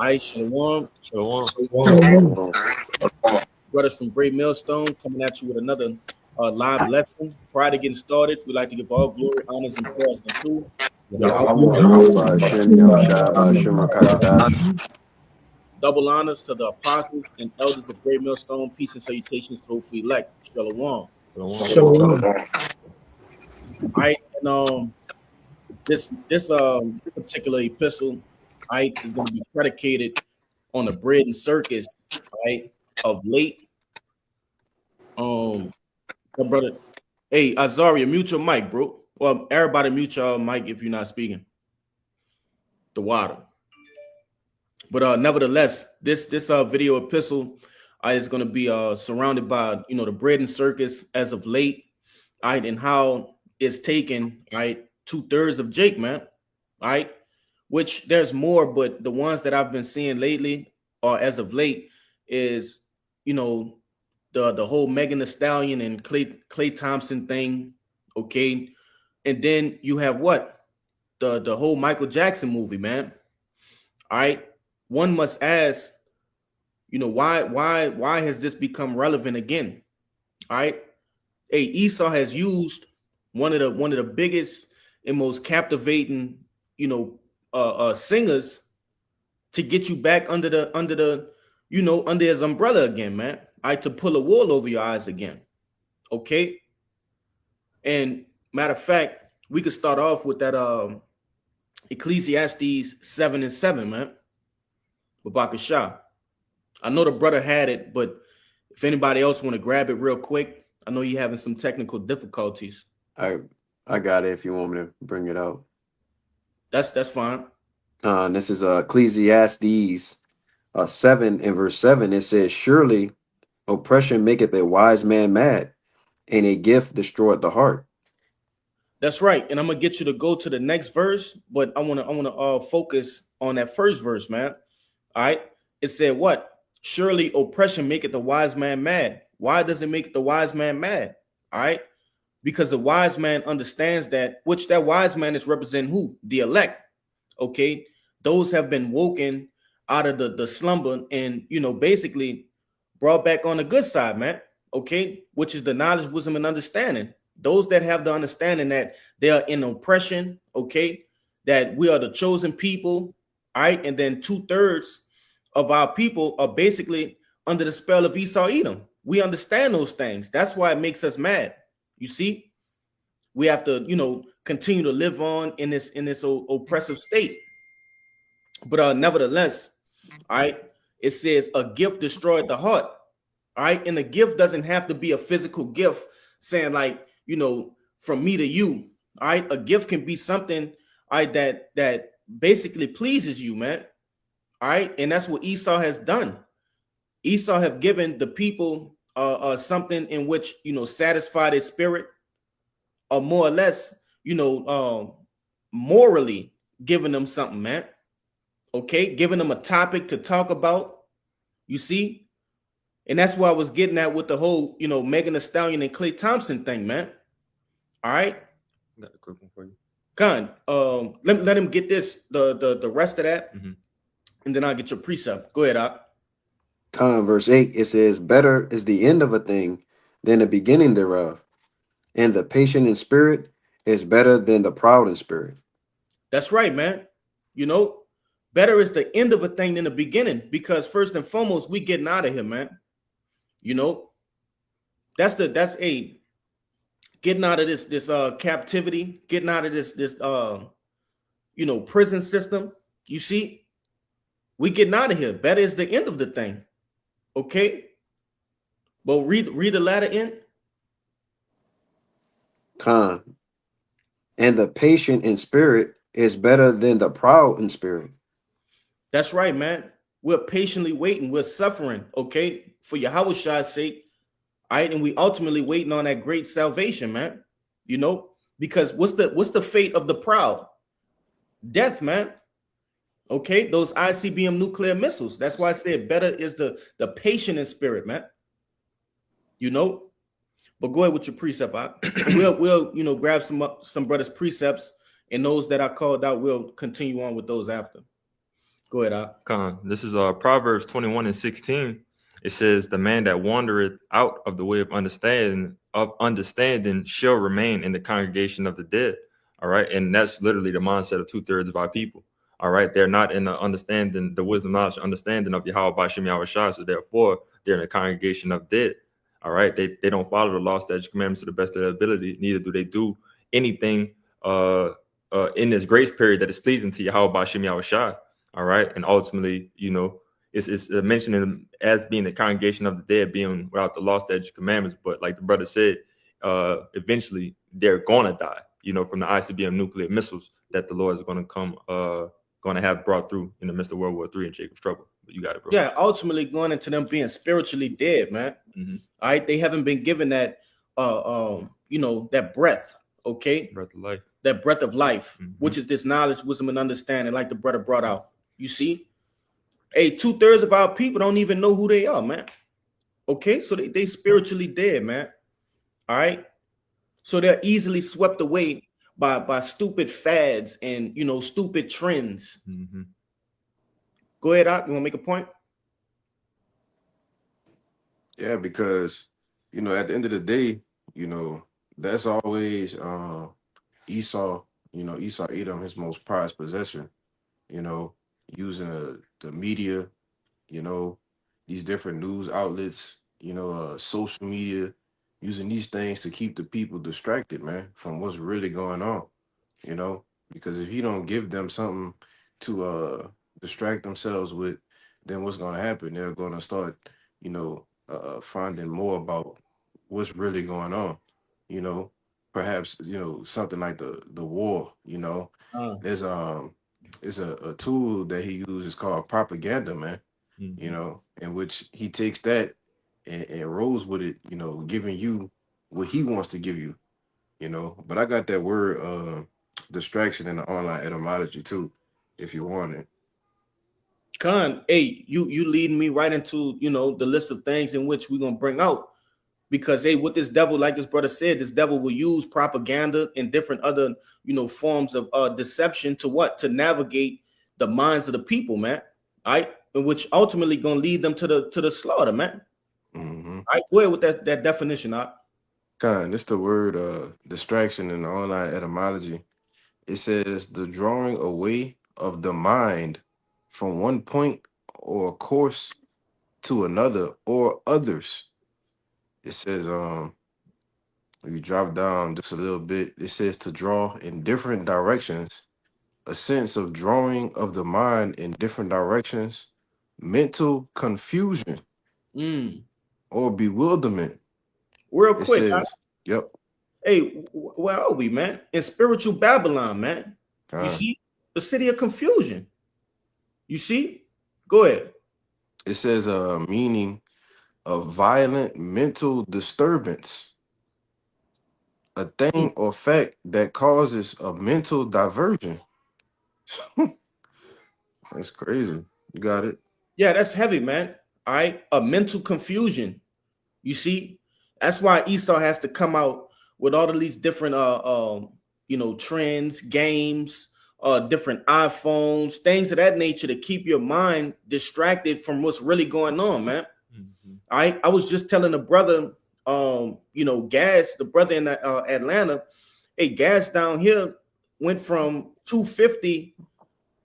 I Shalom, Shalom. brothers from Great Millstone, coming at you with another live lesson. Prior to getting started, we'd like to give all glory, honors, and praise unto double honors to the apostles and elders of Great Millstone. Peace and salutations to those who elect. Shalom. Shalom. All right, and this particular epistle, right, is going to be predicated on the bread and circus, right, of late. My brother, hey, Azaria, mute your mic, bro. Well, everybody mute your mic if you're not speaking. The water. But nevertheless, this video epistle is going to be surrounded by the bread and circus as of late, right, and how it's taken, right, 2/3 of Jake, man, right, which there's more, but the ones that I've been seeing lately or as of late is the whole Megan Thee Stallion and Klay Thompson thing, okay, and then you have what the whole Michael Jackson movie, man. All right, one must ask, why has this become relevant again? All right, hey, Esau has used one of the biggest and most captivating, singers to get you back under his umbrella again, man. All right, to pull a wool over your eyes again. Okay. And matter of fact, we could start off with that Ecclesiastes 7:7, man. Babaka Shah. I know the brother had it, but if anybody else want to grab it real quick, I know you're having some technical difficulties. I got it if you want me to bring it out. That's fine. This is Ecclesiastes 7 and verse 7. It says, "Surely oppression maketh a wise man mad, and a gift destroyeth the heart." That's right. And I'm gonna get you to go to the next verse, but I wanna focus on that first verse, man. All right. It said what? Surely oppression maketh the wise man mad. Why does it make the wise man mad? All right. Because the wise man understands that, which that wise man is representing who? The elect. Okay. Those have been woken out of the slumber and, basically brought back on the good side, man. Okay. Which is the knowledge, wisdom, and understanding. Those that have the understanding that they are in oppression, okay, that we are the chosen people, all right, and then 2/3 of our people are basically under the spell of Esau Edom. We understand those things. That's why it makes us mad. You see, we have to, continue to live on in this oppressive state. But nevertheless, all right, it says a gift destroyed the heart. All right, and the gift doesn't have to be a physical gift, saying like, from me to you. All right, a gift can be something, all right, that basically pleases you, man. All right, and that's what Esau has done. Esau have given the people something in which satisfy their spirit, or more or less, morally giving them something, man. Okay, giving them a topic to talk about. You see, and that's what I was getting at with the whole, Megan Thee Stallion and Klay Thompson thing, man. All right. Got a quick one for you. Con, let him get this, the rest of that, and then I'll get your precept. Go ahead, Doc. Con, verse 8, it says, "Better is the end of a thing than the beginning thereof, and the patient in spirit is better than the proud in spirit." That's right, man. Better is the end of a thing than the beginning, because first and foremost, we getting out of here, man. That's getting out of this captivity, getting out of this prison system. You see, we getting out of here. Better is the end of the thing. Okay. But read the latter end. Con, and the patient in spirit is better than the proud in spirit. That's right, man. We're patiently waiting. We're suffering, okay, for Yahweh's sake. All right, and we ultimately waiting on that great salvation, man. Because what's the fate of the proud? Death, man. Okay, those ICBM nuclear missiles. That's why I said better is the patient in spirit, man. But go ahead with your precept. We'll grab some brothers' precepts, and those that I called out, we'll continue on with those after. Go ahead, Op. Con. This is Proverbs 21:16. It says, "The man that wandereth out of the way of understanding shall remain in the congregation of the dead." All right, and that's literally the mindset of 2/3 of our people. All right, they're not in the understanding, the wisdom, knowledge, understanding of Yahweh Bashim Yahweh Shah, so therefore they're in the congregation of dead. All right, they don't follow the law, statutes, commandments to the best of their ability. Neither do they do anything in this grace period that is pleasing to Yahweh Bashim Yahweh Shah. All right, and ultimately, it's mentioned as being the congregation of the dead, being without the law, statutes, commandments. But like the brother said, eventually they're gonna die, from the ICBM nuclear missiles that the Lord is gonna come, gonna have brought through in the midst of World War III and Jacob's trouble. But you got it, bro. Yeah, ultimately going into them being spiritually dead, man. Mm-hmm. All right, they haven't been given that, that breath. Okay, Breath of life. That breath of life, Mm-hmm. which is this knowledge, wisdom, and understanding, like the brother brought out. You see, 2/3 of our people don't even know who they are, man. Okay, so they spiritually dead, man. All right, so they're easily swept away by stupid fads and stupid trends. Mm-hmm. Go ahead, Doc. You want to make a point? Yeah, because at the end of the day, that's always Esau. Esau Edom, his most prized possession. Using the media, these different news outlets, social media, using these things to keep the people distracted, man, from what's really going on. Because if you don't give them something to distract themselves with, then what's going to happen? They're going to start, finding more about what's really going on. Perhaps something like the war. There's it's a tool that he uses called propaganda, man. Mm-hmm. In which he takes that and rolls with it, giving you what he wants to give you. But I got that word distraction in the online etymology too, if you want it. Khan, hey, you leading me right into the list of things in which we're gonna bring out, because what this devil, like this brother said, this devil will use propaganda and different other forms of deception to navigate the minds of the people, man. All right, and which ultimately gonna lead them to the slaughter, man. Mm-hmm. All right, go ahead with that definition, Doc. This the word distraction in the online etymology. It says the drawing away of the mind from one point or course to another or others. It says if you drop down just a little bit, it says to draw in different directions, a sense of drawing of the mind in different directions, mental confusion or bewilderment. Real It quick, says, yep. hey, where are we, man? In spiritual Babylon, man. You see, the city of confusion. You see? Go ahead. It says meaning of violent mental disturbance, a thing or fact that causes a mental diversion. That's crazy. You got it. Yeah, that's heavy, man. All right, a mental confusion. You see, that's why Esau has to come out with all of these different trends, games, different iPhones, things of that nature to keep your mind distracted from what's really going on, man. Mm-hmm. I was just telling a brother, gas, the brother in Atlanta, hey, gas down here went from $2.50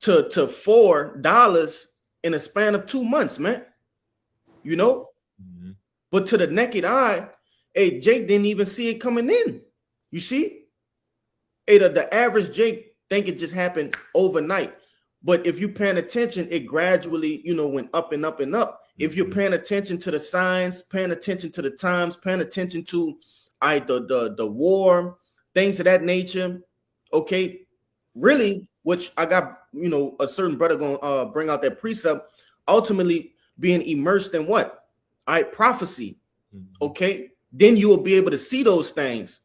to $4 in a span of 2 months, man. Mm-hmm. But to the naked eye, hey, Jake didn't even see it coming in. You see? Hey, the average Jake think it just happened overnight. But if you're paying attention, it gradually, went up and up and up. If you're paying attention to the signs, paying attention to the times, paying attention to the war, things of that nature, okay, really, which I got, a certain brother gonna bring out that precept, ultimately being immersed in what? All right, prophecy. Okay, then you will be able to see those things.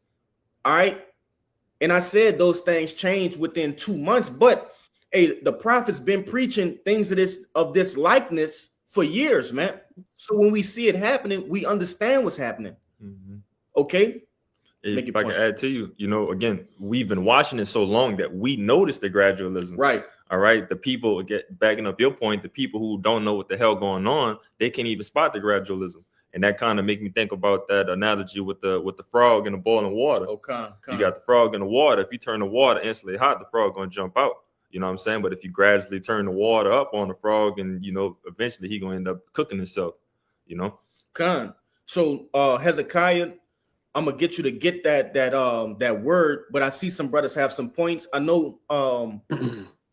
All right, and I said those things change within 2 months, but hey, the prophet's been preaching things of this likeness for years, man. So when we see it happening, we understand what's happening. Mm-hmm. Okay. If I can add to you, again, we've been watching it so long that we noticed the gradualism. Right. All right, the people get backing up your point. The people who don't know what the hell going on, they can't even spot the gradualism, and that kind of make me think about that analogy with the frog in the boiling water. Oh, You got the frog in the water. If you turn the water instantly hot, the frog gonna jump out. You know what I'm saying? But if you gradually turn the water up on the frog, and eventually he gonna end up cooking himself. So Hezekiah, I'm gonna get you to get that word, but I see some brothers have some points. I know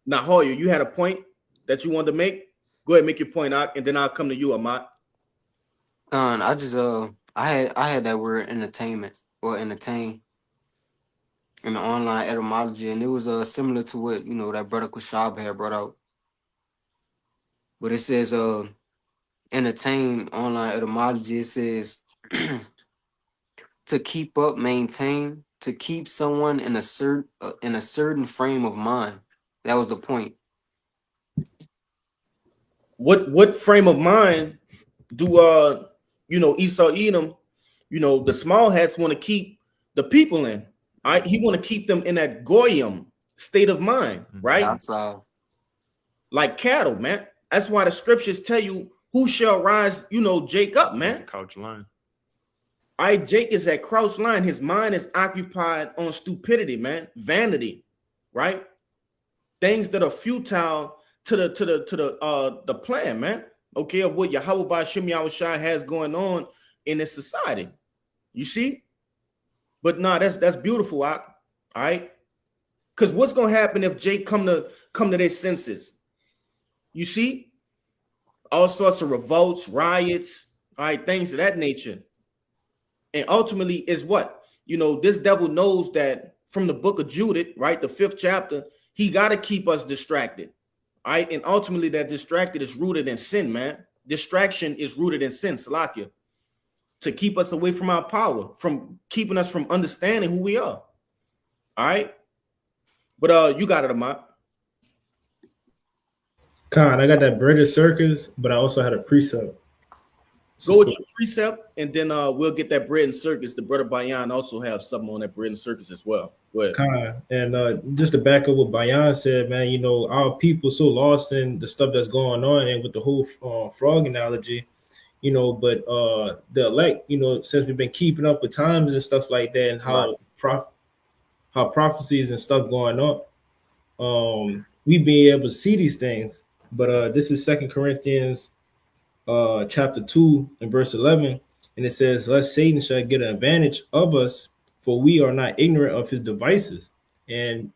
Nahoya, you had a point that you wanted to make. Go ahead, make your point out, and then I'll come to you, Ahmad. I just I had that word entertainment or entertain in the online etymology, and it was similar to what that brother Kushab had brought out. But it says entertain online etymology. It says to keep up, maintain, to keep someone in a certain frame of mind. That was the point. What frame of mind do Esau Edom, the small hats want to keep the people in? All right, he want to keep them in that goyim state of mind, right? That's like cattle, man. That's why the scriptures tell you who shall rise, Jake up, man. Couch line. All right, Jake is at crouch line. His mind is occupied on stupidity, man, vanity, right? Things that are futile to the plan, man. Okay, of what Yahweh Ba'ashem Yahushua has going on in this society. You see? But no, that's beautiful, all right? Because what's gonna happen if Jake come to their senses? You see? All sorts of revolts, riots, all right, things of that nature. And ultimately is what? This devil knows that from the book of Judith, right? The 5th chapter, he got to keep us distracted. All right. And ultimately that distracted is rooted in sin, man. Distraction is rooted in sin, Salakia, to keep us away from our power, from keeping us from understanding who we are. All right. But you got it, Ahmad. Khan, I got that British circus, but I also had a precept. Go with your precept, and then we'll get that bread and circus. The brother Bayan also have something on that bread and circus as well. Go ahead. Khan, and just to back up what Bayan said, man, our people so lost in the stuff that's going on, and with the whole frog analogy, but the elect, since we've been keeping up with times and stuff like that, and how prophecies and stuff going on, we be able to see these things. But this is 2 Corinthians chapter 2 and verse 11, and it says, lest Satan shall get an advantage of us, for we are not ignorant of his devices. And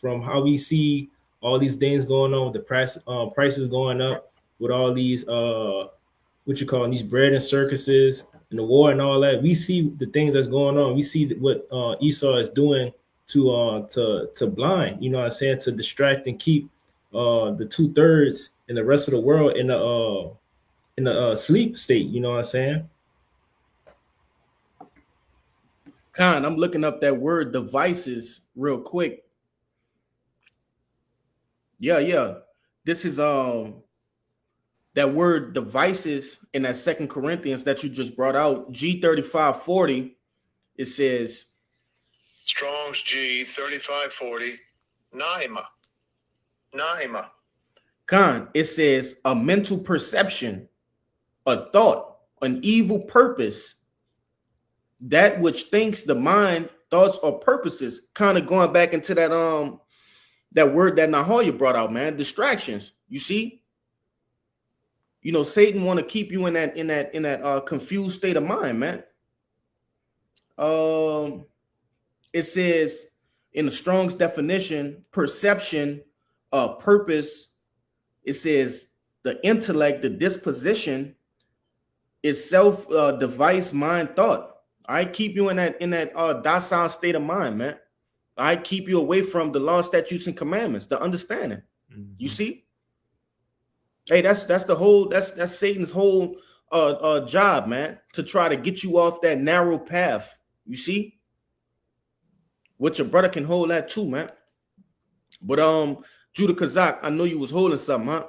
from how we see all these things going on with the prices going up, with all these these bread and circuses and the war and all that, we see the things that's going on. We see what Esau is doing to blind, to distract and keep the 2/3 and the rest of the world in the sleep state, Khan, I'm looking up that word devices real quick. Yeah. This is that word devices in that 2 Corinthians that you just brought out, G3540. It says Strong's G3540, Naima. Khan, it says a mental perception, a thought, an evil purpose, that which thinks the mind, thoughts or purposes. Kind of going back into that word that Nahoya brought out, man. Distractions. You see, Satan want to keep you in that confused state of mind, man. It says in the Strong's definition, perception, purpose. It says the intellect, the disposition is self-device mind thought. I keep you in that docile state of mind, man. I keep you away from the law, statutes, and commandments, the understanding. Mm-hmm. You see? Hey, that's Satan's whole job, man, to try to get you off that narrow path. You see? What your brother can hold that too, man. But Judah Kazak, I know you was holding something, huh?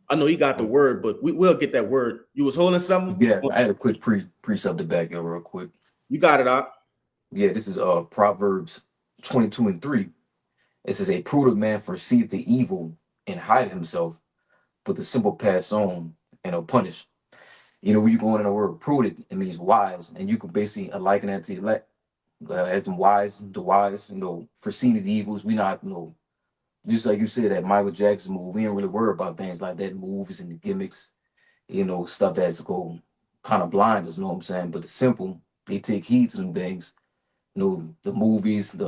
I know he got the word, but we will get that word. You was holding something? Yeah, I had a quick precept to back up real quick. You got it, Doc. Yeah, this is Proverbs 22:3. It says a prudent man foreseeth the evil and hide himself, but the simple pass on and are punished. You know, when you go in the word prudent, it means wise, and you can basically liken that to elect as the wise, you know, foreseeing these evils. We not, you know, just like you said that Michael Jackson movie, we ain't really worry about things like that, movies and the gimmicks, you know, stuff that's go kind of blind us, you know what I'm saying? But the simple, they take heed to them things. You know, the movies, the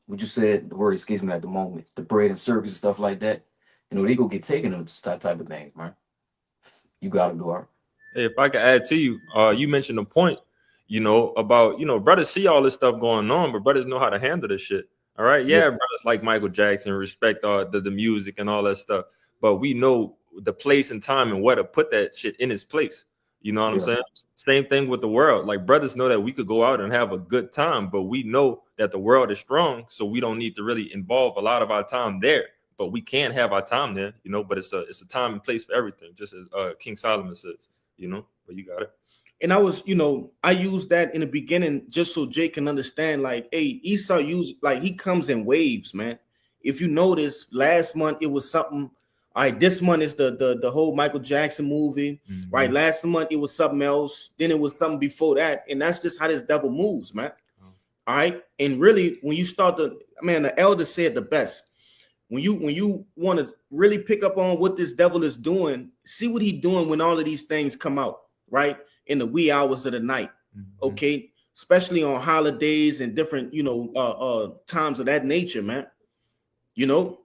what you said, the word escapes me at the moment, the bread and circus and stuff like that. You know, they go get taken them type of things, man. You gotta do art. Hey, if I could add to you, you mentioned a point, you know, about, you know, brothers see all this stuff going on, but brothers know how to handle this shit. All right. Yeah. Yeah, brothers like Michael Jackson, respect the music and all that stuff. But we know the place and time and where to put that shit in its place. You know what I'm Yeah. saying? Same thing with the world. Like brothers know that we could go out and have a good time, but we know that the world is strong, so we don't need to really involve a lot of our time there. But we can have our time there, you know. But it's a time and place for everything, just as King Solomon says. You know, but you got it. And I was, you know, I used that in the beginning just so Jay can understand, like, hey, Esau he comes in waves, man. If you notice, last month it was something. All right, this month is the whole Michael Jackson movie. Mhm. Right, last month it was something else. Then it was something before that, and that's just how this devil moves, man. All right, and really, when you start to, man, the elder said the best. When you want to really pick up on what this devil is doing, see what he's doing when all of these things come out, right? In the wee hours of the night. Okay, especially on holidays and different, you know, times of that nature, man. You know,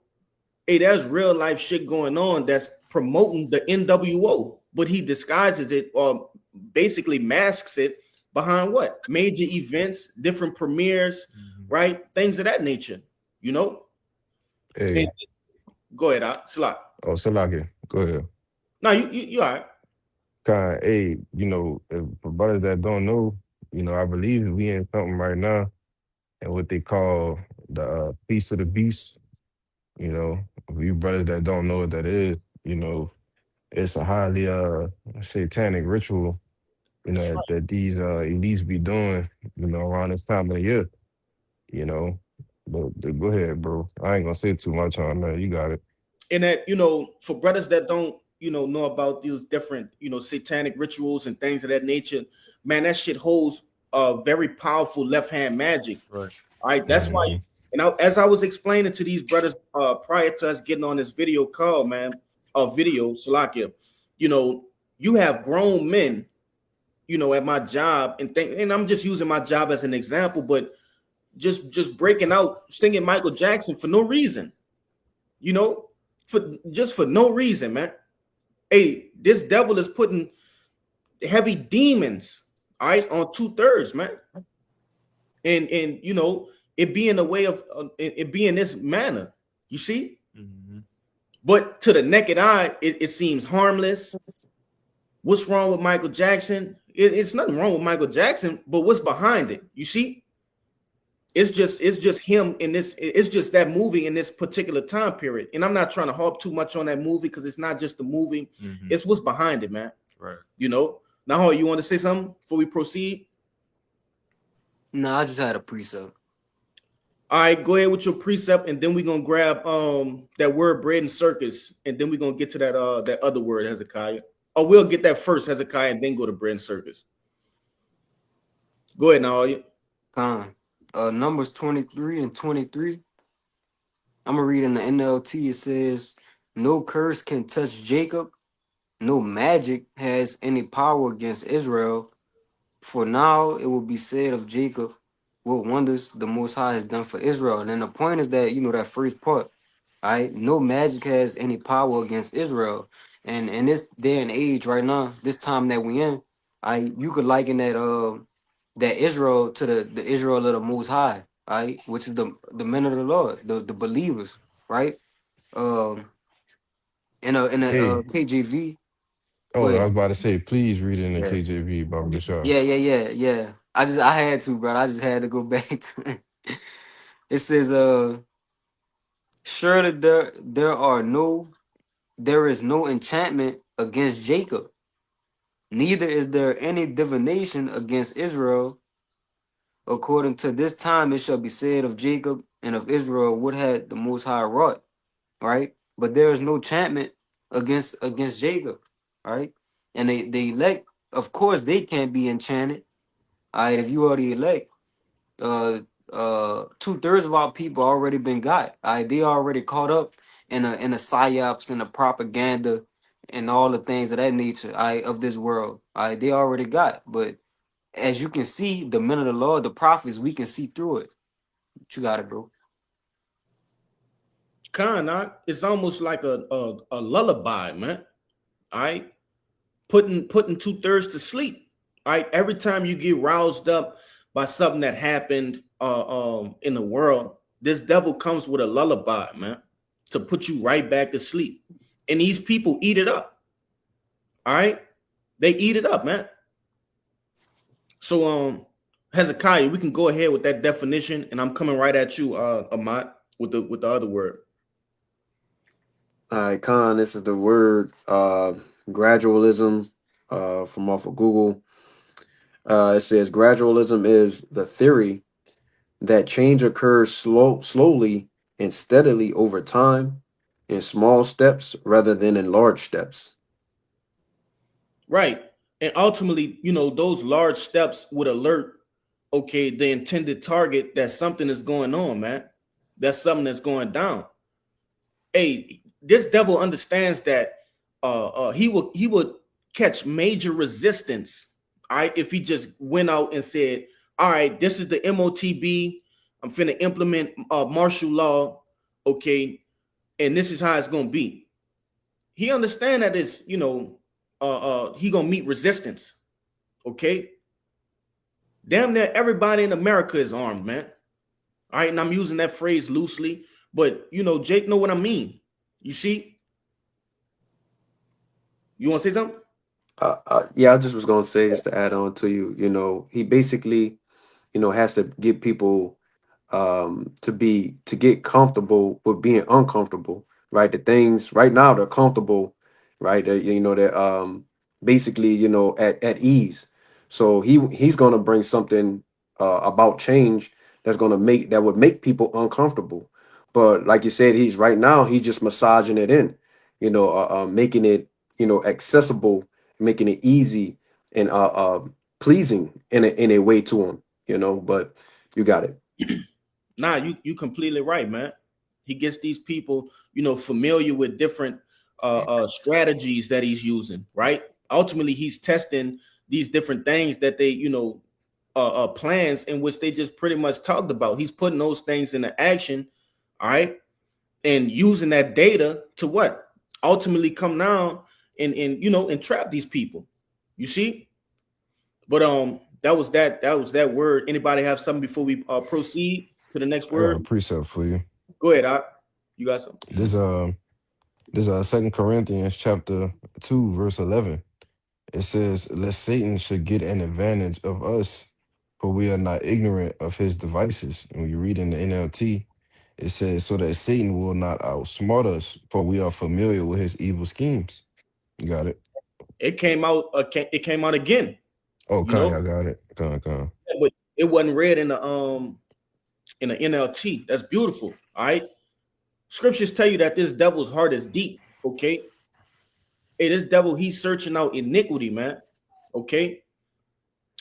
hey, there's real life shit going on that's promoting the NWO, but he disguises it or basically masks it behind what? Major events, different premieres, right? Things of that nature, you know? Hey, And go ahead, Slot. oh, Salaki, go ahead. No, you all right. Hey, you know, for brothers that don't know, you know, I believe we in something right now, and what they call the Feast of the Beast. You know, for you brothers that don't know what that is, you know, it's a highly satanic ritual, you know, That's right. that these elites be doing, you know, around this time of the year. You know, but go ahead, bro. I ain't gonna say too much on that. You got it. And that, you know, for brothers that don't, you know about these different, you know, satanic rituals and things of that nature, man, that shit holds very powerful left hand magic. Right. All right, that's why. Hmm. And as I was explaining to these brothers prior to us getting on this video call, man, Salakia, you know, you have grown men, you know, at my job and I'm just using my job as an example, but just breaking out singing Michael Jackson for no reason, you know, for no reason, man. Hey, this devil is putting heavy demons, all right, on 2/3, man, and you know it being a way of it being this manner, you see. But to the naked eye, it seems harmless. What's wrong with Michael Jackson? It's nothing wrong with Michael Jackson, but what's behind it? You see, it's just him in this. It's just that movie in this particular time period. And I'm not trying to harp too much on that movie because it's not just the movie; it's what's behind it, man. Right. You know. Now, you want to say something before we proceed? No, I just had a precept. All right, go ahead with your precept, and then we're gonna grab that word bread and circus, and then we're gonna get to that other word, Hezekiah. Or we'll get that first, Hezekiah, and then go to bread and circus. Go ahead now, you. Numbers 23 and 23. I'm gonna read in the NLT. It says, "No curse can touch Jacob. No magic has any power against Israel. For now it will be said of Jacob, what wonders the Most High has done for Israel." And then the point is that, you know, that first part, right? No magic has any power against Israel. And in this day and age right now, this time that we in, you could liken that Israel to the Israel of the Most High, right? Which is the men of the Lord, the believers, right? Um, in a Hey, KJV. Go oh, I ahead. was about to say, please read it in the Yeah. KJV, Baba Gashar. Yeah. I had to, bro. I just had to go back to it. It says, surely there is no enchantment against Jacob, neither is there any divination against Israel. According to this time, it shall be said of Jacob and of Israel, what had the Most High wrought, right? But there is no enchantment against Jacob, right? And the elect, of course, they can't be enchanted. All right, if you are the elect, uh 2/3 of our people already been got. All right, they already caught up in the psyops and the propaganda and all the things of that nature, all right, of this world. All right, they already got. But as you can see, the men of the Lord, the prophets, we can see through it. You got it, bro. It's almost like a lullaby, man. All right, putting 2/3 to sleep. All right, every time you get roused up by something that happened in the world, this devil comes with a lullaby, man, to put you right back to sleep. And these people eat it up. All right, they eat it up, man. So Hezekiah, we can go ahead with that definition, and I'm coming right at you, Ahmad, with the other word. All right, Khan, this is the word gradualism from off of Google. It says gradualism is the theory that change occurs slowly and steadily over time in small steps rather than in large steps. Right. And ultimately, those large steps would alert, okay, the intended target that something is going on, man. That's something that's going down. Hey, this devil understands that he would catch major resistance, all right, if he just went out and said, all right, this is the MOTB. I'm finna implement martial law, okay, and this is how it's gonna be. He understand that it's, he gonna meet resistance, okay? Damn near everybody in America is armed, man. All right, and I'm using that phrase loosely, but Jake know what I mean. You see? You want to say something? Yeah, I just was gonna say, just to add on to you, he basically, has to get people to get comfortable with being uncomfortable, right? The things right now they're comfortable, right? They're basically, at ease. So he's gonna bring something about change that would make people uncomfortable. But like you said, he's just massaging it in, making it, accessible, making it easy and pleasing in a way to him, but you got it. Nah, you completely right, man. He gets these people, familiar with different strategies that he's using, right? Ultimately, he's testing these different things that they, plans in which they just pretty much talked about. He's putting those things into action, all right, and using that data to what? Ultimately come down and entrap these people. You see? But that was that word. Anybody have something before we proceed to the next I got a word? precept for you. Go ahead, you got something. This 2 Corinthians chapter 2, verse 11. It says, lest Satan should get an advantage of us, for we are not ignorant of his devices. And when you read in the NLT, it says, so that Satan will not outsmart us, for we are familiar with his evil schemes. You got it? It came out. It came out again. Oh, Kanye, I got it. Con. But it wasn't read in the NLT. That's beautiful. All right. Scriptures tell you that this devil's heart is deep. Okay. Hey, this devil, he's searching out iniquity, man. Okay.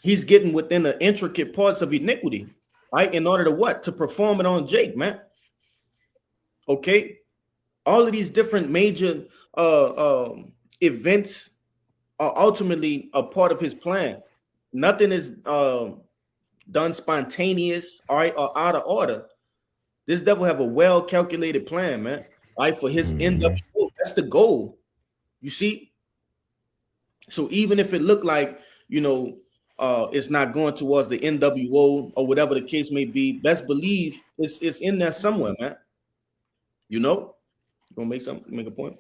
He's getting within the intricate parts of iniquity, right? In order to what? To perform it on Jake, okay. All of these different major events are ultimately a part of his plan. Nothing is done spontaneous, all right, or out of order. This devil have a well-calculated plan, man. All right, for his NWO. That's the goal. You see? So even if it looked like, it's not going towards the NWO or whatever the case may be, best believe it's in there somewhere, man. You gonna make a point?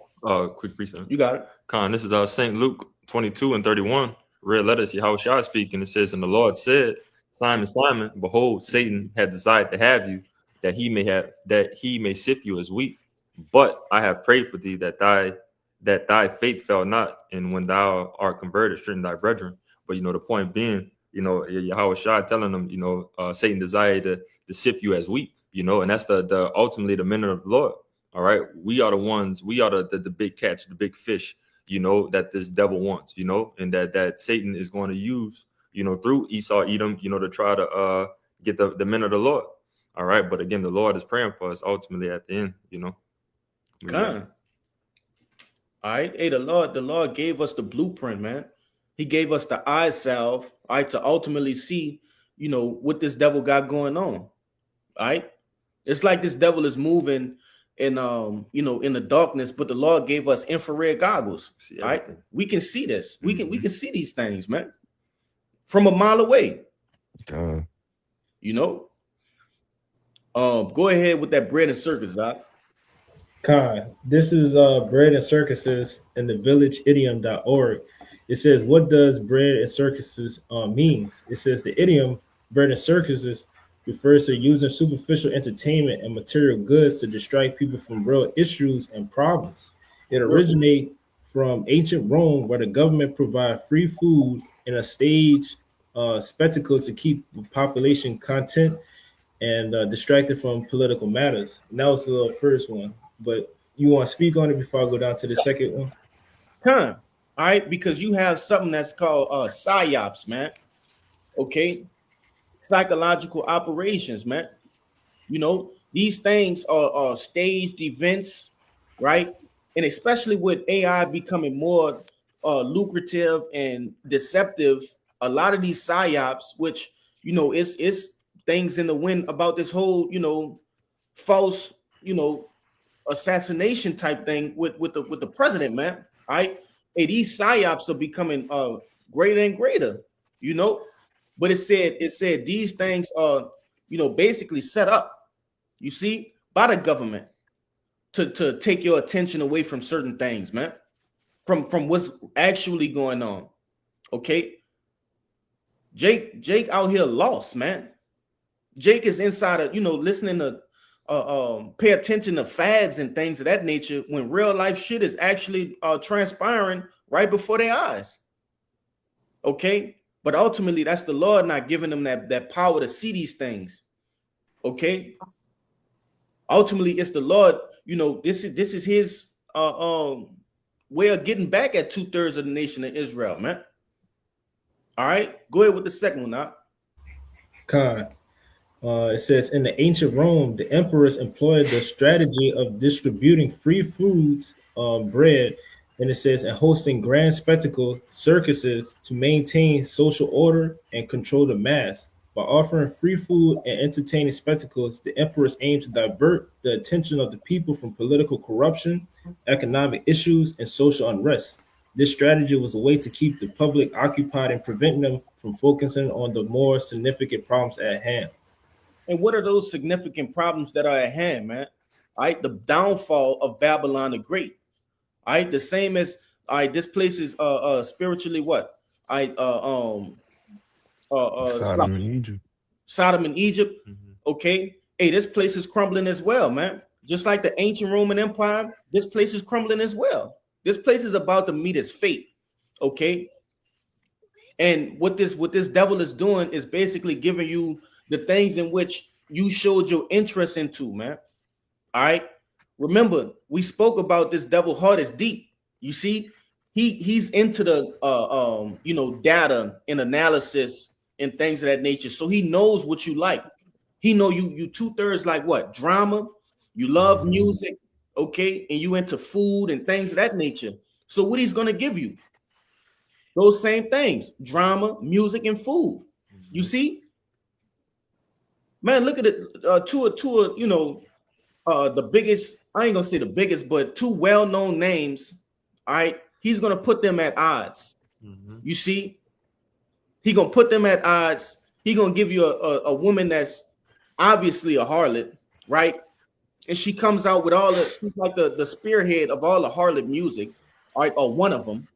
Quick precept. You got it. Con, this is St. Luke 22:31. Red letters, Yahweh speaking. It says, and the Lord said, Simon, Simon, behold, Satan had desired to have you, that he may sift you as wheat. But I have prayed for thee that thy faith fail not, and when thou art converted, strengthen thy brethren. But the point being, You know, Yahweh Shai telling them, you know, Satan desired to sift you as wheat, you know, and that's the ultimately the men of the Lord. All right. We are the ones, we are the big catch, the big fish, you know, that this devil wants, you know, and that Satan is going to use, you know, through Esau, Edom, you know, to try to get the men of the Lord. All right. But again, the Lord is praying for us ultimately at the end, you know. Con. All right. Hey, the Lord gave us the blueprint, man. He gave us the eye salve, all right, to ultimately see, you know, what this devil got going on. All right. It's like this devil is moving in you know, in the darkness, but the Lord gave us infrared goggles. All right. We can see this. We can see these things, man, from a mile away. You know. Go ahead with that bread and circus, Doc. Con, this is bread and circuses in the villageidiom.org. It says, what does bread and circuses means? It says the idiom bread and circuses refers to using superficial entertainment and material goods to distract people from real issues and problems. It originates from ancient Rome, where the government provided free food and a stage spectacles to keep the population content and distracted from political matters. And that was the first one. But you want to speak on it before I go down to the second one? All right, because you have something that's called psyops, man. Okay, psychological operations, man. You know, these things are staged events, right? And especially with AI becoming more lucrative and deceptive, a lot of these psyops, which, you know, it's things in the wind about this whole, you know, false, you know, assassination type thing with the president, man. All right. Hey, these psyops are becoming greater and greater, you know. But it said these things are, you know, basically set up, you see, by the government to take your attention away from certain things, man. From what's actually going on. Okay. Jake out here lost, man. Jake is inside of, you know, listening to pay attention to fads and things of that nature when real life shit is actually transpiring right before their eyes. Okay, but ultimately that's the Lord not giving them that power to see these things. Okay, ultimately it's the Lord. You know, this is his way of getting back at 2/3 of the nation of Israel, man. All right, go ahead with the second one now. Con. It says, in the ancient Rome, the emperors employed the strategy of distributing free foods, bread, and it says, and hosting grand spectacle circuses to maintain social order and control the mass. By offering free food and entertaining spectacles, the emperors aimed to divert the attention of the people from political corruption, economic issues, and social unrest. This strategy was a way to keep the public occupied and prevent them from focusing on the more significant problems at hand. And what are those significant problems that are at hand, man? All right, the downfall of Babylon the Great. All right, the same as, all right, this place is spiritually what? Sodom and Egypt. Sodom and Egypt. Okay. Hey, this place is crumbling as well, man. Just like the ancient Roman Empire, this place is crumbling as well. This place is about to meet its fate. Okay. And what this devil is doing is basically giving you the things in which you showed your interest into, man. All right. Remember, we spoke about this devil heart is deep. You see, he's into the you know, data and analysis and things of that nature. So he knows what you like. He know you 2/3 like what? Drama. You love music, okay, and you into food and things of that nature. So what he's gonna give you? Those same things: drama, music, and food. You see? Man, look at it. Two, you know, the biggest, I ain't gonna say the biggest, but two well-known names. All right, he's gonna put them at odds. You see, he gonna put them at odds. He gonna give you a woman that's obviously a harlot, right? And she comes out with all the, she's like the spearhead of all the harlot music, all right, or one of them,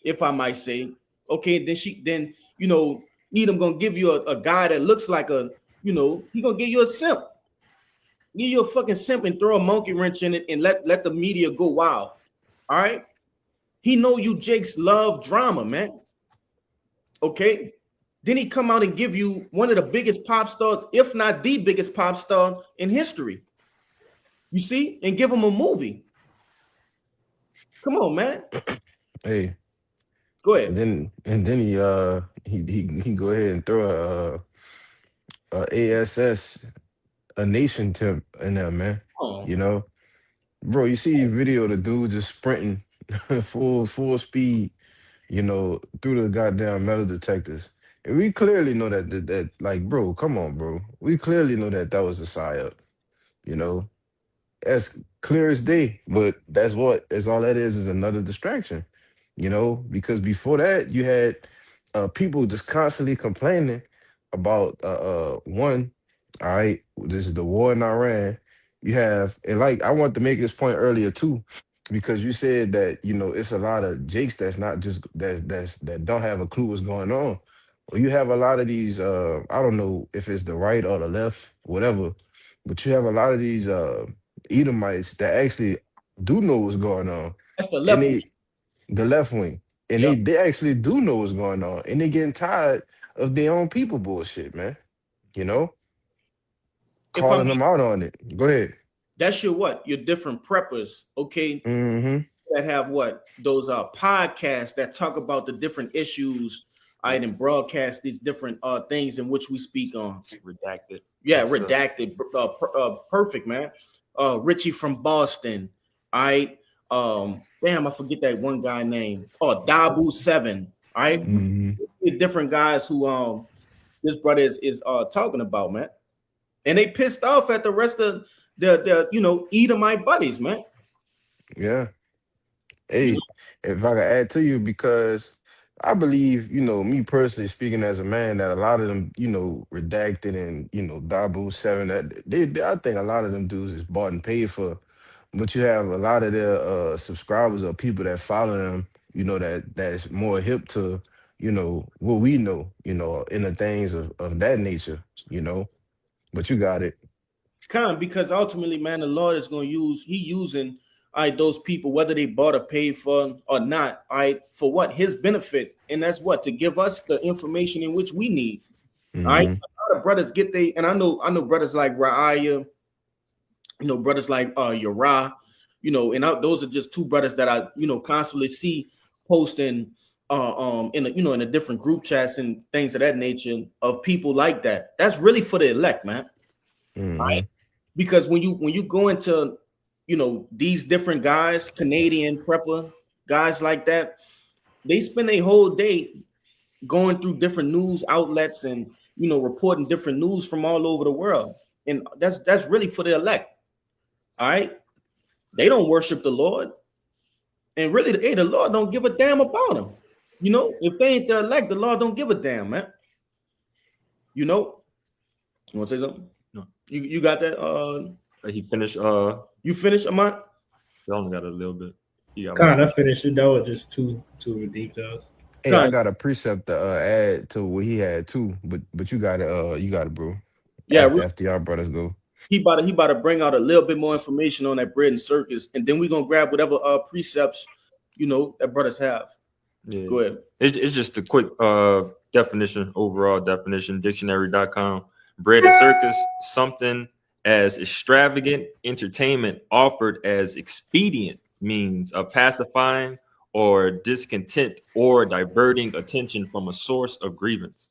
if I might say. Okay, then you know, Edom gonna give you a guy that looks like a, you know, he gonna give you a simp. Give you a fucking simp and throw a monkey wrench in it and let the media go wild. All right. He know you Jakes love drama, man. Okay. Then he come out and give you one of the biggest pop stars, if not the biggest pop star in history. You see, and give him a movie. Come on, man. Hey, Go ahead. and then he go ahead and throw a ASS, a nation temp in there, man. Oh, You know, bro, you see your video of the dude just sprinting full speed, you know, through the goddamn metal detectors. And we clearly know that like, bro, come on, bro. We clearly know that was a psyop, you know. As clear as day, but that's all that is another distraction, you know, because before that you had people just constantly complaining about one, all right, this is the war in Iran. You have, and like I want to make this point earlier too, because you said that, you know, it's a lot of jakes that's not just that don't have a clue what's going on. Well, you have a lot of these I don't know if it's the right or the left, whatever, but you have a lot of these Edomites that actually do know what's going on, that's the and left wing. the left wing, and Yep. they actually do know what's going on, and they getting tired of their own people bullshit, man. You know, If I calling may, them out on it. Go ahead. that's your what? Your different preppers, okay? Mm-hmm. That have what? Those podcasts that talk about the different issues, right, and broadcast these different things in which we speak on. Redacted. Yeah, That's redacted. Perfect, man. Richie from Boston. All right. Damn, I forget that one guy name. Oh, Dabu 7. All right. Mm-hmm. Different guys who this brother is talking about, man. And they pissed off at the rest of the you know, Edomite buddies, man. Yeah. Hey, if I could add to you, because I believe, you know, me personally speaking as a man, that a lot of them, you know, redacted and, you know, Dabu 7, that I think a lot of them dudes is bought and paid for. But you have a lot of their subscribers or people that follow them, you know, that's more hip to, you know, what we know, you know, in the things of that nature, you know. But you got it. Because ultimately, man, the Lord is going to using those people, whether they bought or paid for or not, for what? His benefit. And that's what? To give us the information in which we need. All right. Mm-hmm. A lot of brothers get and I know brothers like Ra'aya, you know, brothers like Uriah, you know, and those are just two brothers that I, you know, constantly see posting in a, you know, in the different group chats and things of that nature of people like that. That's really for the elect, man. Mm-hmm. Right? Because when you go into, you know, these different guys, Canadian prepper guys like that, they spend a whole day going through different news outlets and, you know, reporting different news from all over the world, and that's really for the elect. All right, they don't worship the Lord, and really, the Lord don't give a damn about them. You know, if they ain't the elect, the Lord don't give a damn, man. You know, you want to say something? No. You got that? He finished. You finished, Amant? I only got a little bit. He got God, I finished it. That was just two details. Hey, I got a precept to add to what he had too, but you got it, bro. Yeah, After y'all brothers go. He about to bring out a little bit more information on that bread and circus, and then we're gonna grab whatever precepts, you know, that brothers have. Yeah. Go ahead. It's just a quick definition, overall definition, dictionary.com. Bread and circus, something as extravagant entertainment offered as expedient means of pacifying or discontent or diverting attention from a source of grievance.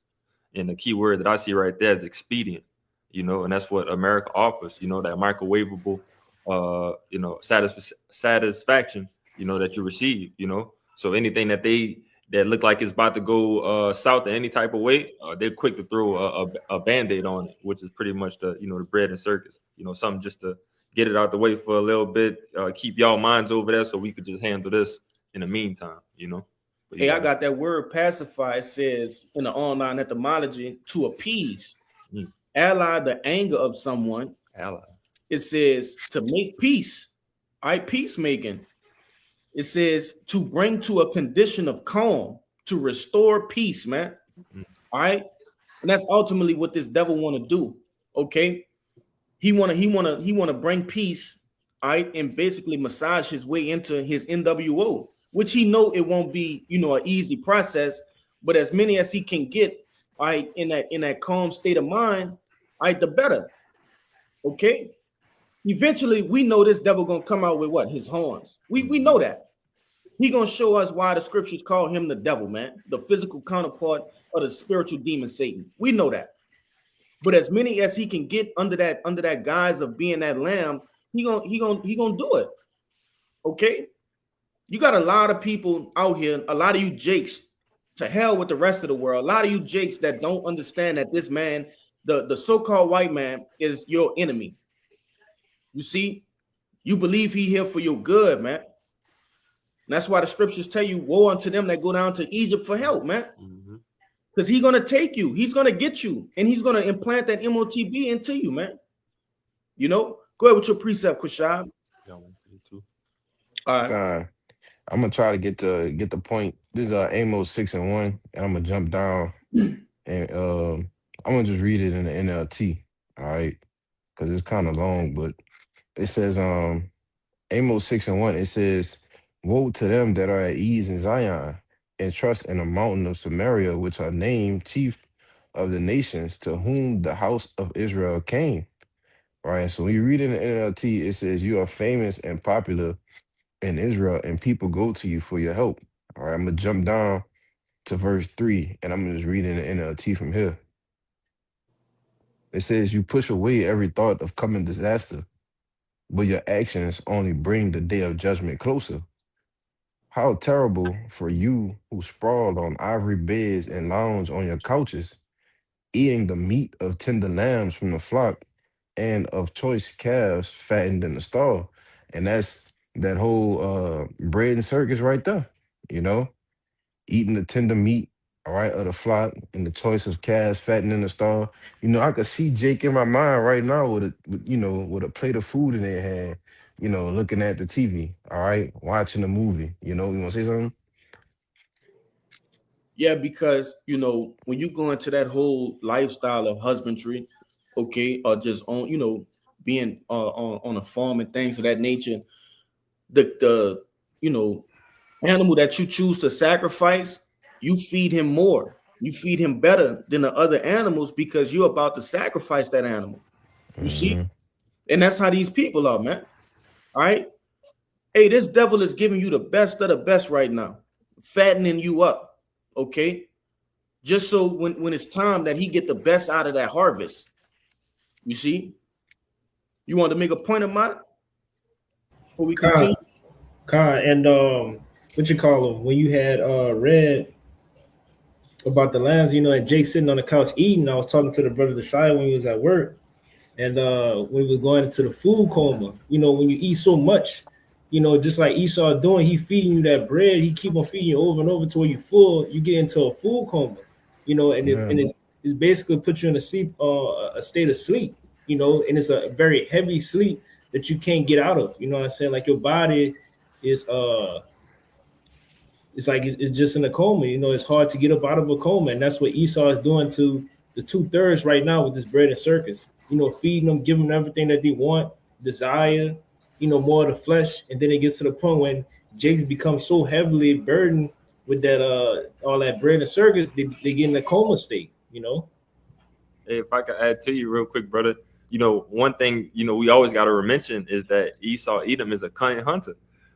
And the key word that I see right there is expedient, you know, and that's what America offers, you know, that microwavable, you know, satisfaction, you know, that you receive, you know. So anything that look like it's about to go south in any type of way, they're quick to throw a Band-Aid on it, which is pretty much the, you know, the bread and circus, you know, something just to get it out the way for a little bit, keep y'all minds over there so we could just handle this in the meantime, you know. Hey, I got that word pacify. It says in the online etymology, to appease, ally the anger of someone. Ally. It says to make peace, peacemaking. It says to bring to a condition of calm, to restore peace, man. All right, and that's ultimately what this devil want to do. Okay, he wanna bring peace, all right, and basically massage his way into his NWO, which he know it won't be, you know, an easy process. But as many as he can get, all right, in that calm state of mind, all right, the better. Okay. Eventually, we know this devil gonna come out with what? His horns. We know that. He gonna show us why the scriptures call him the devil, man, the physical counterpart of the spiritual demon Satan. We know that. But as many as he can get under that guise of being that lamb, he gonna do it. Okay. You got a lot of people out here, a lot of you jakes, to hell with the rest of the world. A lot of you jakes that don't understand that this man, the so-called white man, is your enemy. You see, you believe he here for your good, man. And that's why the scriptures tell you, woe unto them that go down to Egypt for help, man. Because he's gonna take you, he's gonna get you, and he's gonna implant that MOTB into you, man. You know, go ahead with your precept, Kushab. All right. I'm gonna try to get the point. This is Amos 6:1, and I'm gonna jump down and I'm gonna just read it in the NLT, all right, because it's kind of long, but it says Amos 6:1. It says, "Woe to them that are at ease in Zion, and trust in the mountain of Samaria, which are named chief of the nations, to whom the house of Israel came." Right. So when you read in the NLT, it says you are famous and popular in Israel, and people go to you for your help. All right, I'm gonna jump down to verse 3, and I'm gonna just read in the NLT from here. It says, "You push away every thought of coming disaster, but your actions only bring the day of judgment closer. How terrible for you who sprawl on ivory beds and lounge on your couches, eating the meat of tender lambs from the flock and of choice calves fattened in the stall." And that's that whole bread and circus right there, you know, eating the tender meat, all right, of the flock and the choice of calves fattened in the stall. You know, I could see Jake in my mind right now with a plate of food in their hand, looking at the TV, all right, watching a movie. You want to say something? Yeah, because when you go into that whole lifestyle of husbandry, okay, or just on being on a farm and things of that nature, the animal that you choose to sacrifice, you feed him more, you feed him better than the other animals because you're about to sacrifice that animal. You see, Hmm. and that's how these people are, man. All right, hey, this devil is giving you the best of the best right now, fattening you up, okay, just so when it's time that he get the best out of that harvest. You see, you want to make a point of mine before we Con, continue? and what you call them? When you had read about the lambs, and Jake sitting on the couch eating, I was talking to the brother the shy when he was at work, and when we were going into the food coma, when you eat so much, just like Esau doing, he feeding you that bread, he keep on feeding you over and over to where you full, you get into a food coma, Yeah. and it's basically put you in a state of sleep, and it's a very heavy sleep that you can't get out of. You know what I'm saying? Like your body is it's like it's just in a coma. It's hard to get up out of a coma, and that's what Esau is doing to the 2/3 right now with this bread and circus. Feeding them, giving them everything that they want, desire, more of the flesh, and then it gets to the point when Jake's become so heavily burdened with that all that bread and circus, they get in a coma state. Hey, if I could add to you real quick, brother, one thing, we always got to mention is that Esau Edom is a cunning hunter.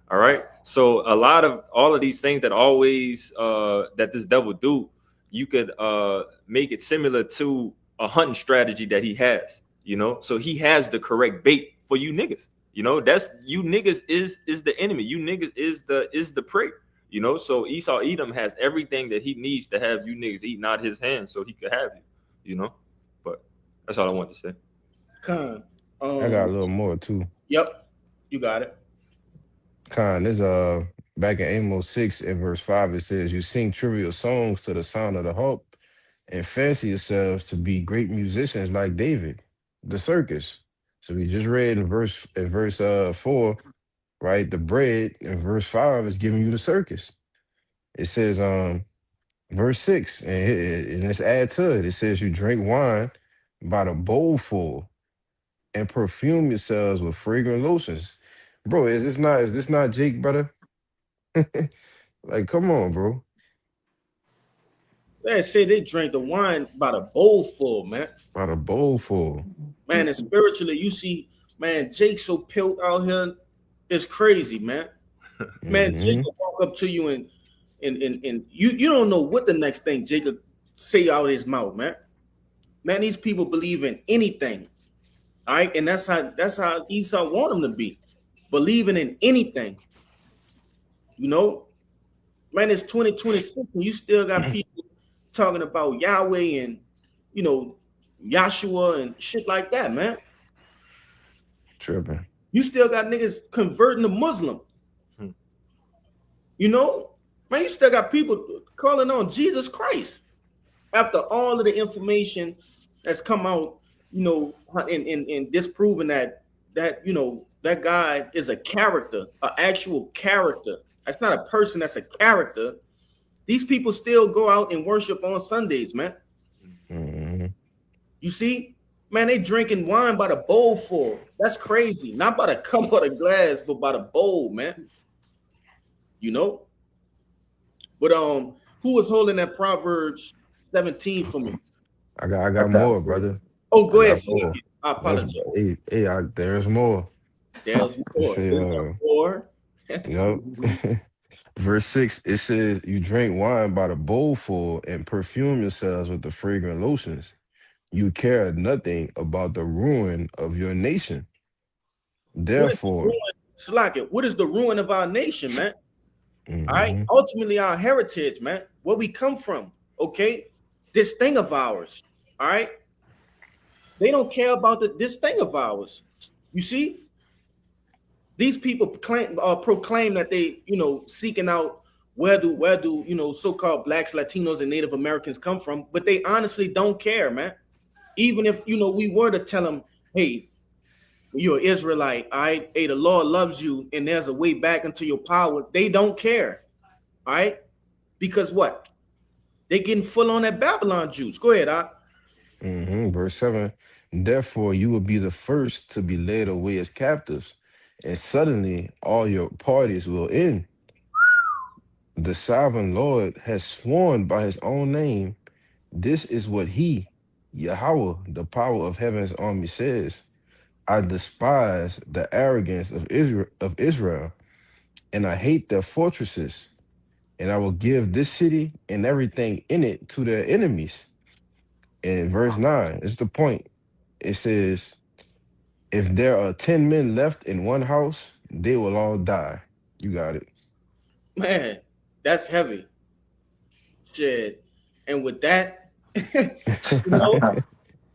All right. So a lot of all of these things that always that this devil do, you could make it similar to a hunting strategy that he has, So he has the correct bait for you niggas. That's you niggas is the enemy. You niggas is the prey. So Esau Edom has everything that he needs to have you niggas eating out his hands so he could have you. But that's all I want to say. Con, I got a little more too. yep, you got it. Con, this back in Amos 6 and verse 5, it says, "You sing trivial songs to the sound of the harp, and fancy yourselves to be great musicians like David, the circus." So we just read in verse 4, right? The bread in verse 5 is giving you the circus. It says verse 6, and let's add to it. It says, "You drink wine by the bowlful and perfume yourselves with fragrant lotions." Bro, is this not Jake, brother? Like, come on, bro. They say they drank the wine by the bowl full, man. About a bowl full. Man, and spiritually, you see, man, Jake so pilt out here. It's crazy, man. Man, Jake Hmm. will walk up to you and you don't know what the next thing Jacob say out of his mouth, man. Man, these people believe in anything. All right, and that's how Esau want them to be, believing in anything. You know, man, it's 2026 and you still got people talking about Yahweh and you know Yahshua and shit like that, man. Tripping. You still got niggas converting to Muslim. Hmm. You know, man, you still got people calling on Jesus Christ after all of the information that's come out, you know, in disproving that you know that guy is a character, an actual character. That's not a person. That's a character. These people still go out and worship on Sundays, man. Hmm. You see, man, they drinking wine by the bowl full. That's crazy. Not by the cup or the glass, but by the bowl, man. You know. But who was holding that Proverbs 17 for me? I got I more, got you. brother. Oh, I go ahead, got Salaki. more. I There's, apologize. there's more. There's It more. say, There's more. yup. Verse 6, it says, You drink wine by the bowlful and perfume yourselves with the fragrant lotions. You care nothing about the ruin of your nation. What is the Therefore, ruin? Salaki, what is the ruin of our nation, man? All right. mhm, Ultimately, our heritage, man. Where we come from. Okay. This thing of ours. All right. They don't care about this thing of ours. You see, these people proclaim that they, you know, seeking out where do you know so-called blacks, Latinos, and Native Americans come from, but they honestly don't care, man. Even if you know we were to tell them, hey, you're an Israelite, all right, hey, the Lord loves you, and there's a way back into your power, they don't care, all right, because what? They getting full on that Babylon juice. Go ahead, verse 7, Therefore you will be the first to be led away as captives, and suddenly all your parties will end. The sovereign Lord has sworn by his own name. This is what he, Yahweh, the power of heaven's army, says. I despise the arrogance of Israel, and I hate their fortresses, and I will give this city and everything in it to their enemies. And verse 9 is the point. It says, If there are 10 men left in one house, they will all die. You got it. man, that's heavy. Shit. And with that, you know,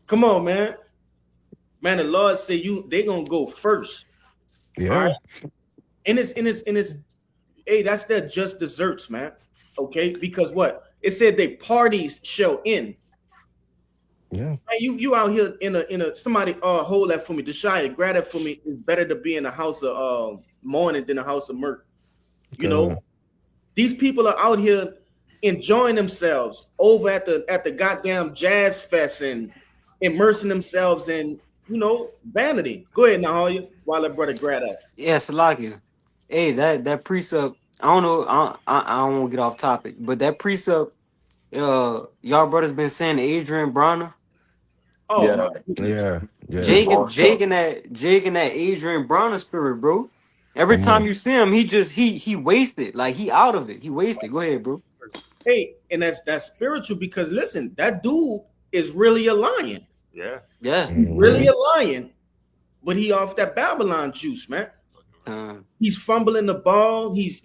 come on, man. Man, the Lord said they gonna go first. All Yeah. right. And it's hey, that's their just desserts, man. Okay, because what? It said they parties shall end. Yeah. Man, you out here in a somebody hold that for me. Deshaya, grab that for me. It's better to be in a house of mourning than a house of mirth. You know, Good. these people are out here enjoying themselves over at the goddamn jazz fest and immersing themselves in vanity. Go ahead, Nahalia, while that brother grab that. Yeah, Salakia. Hey, that precept. I don't know. I don't want to get off topic, but that precept. Y'all brothers been saying to Adrian Bronner, Oh my Yeah, goodness. Yeah. it's Yeah. boss stuff. Jake and that Adrian Bronner spirit, bro. Every Come time on. you see him, he wasted. Like he out of it. He wasted. Go ahead, bro. Hey, and that's spiritual because listen, that dude is really a lion. Yeah. Yeah. Really Mhm. a lion, but he off that Babylon juice, man. Uh, He's fumbling the ball. He's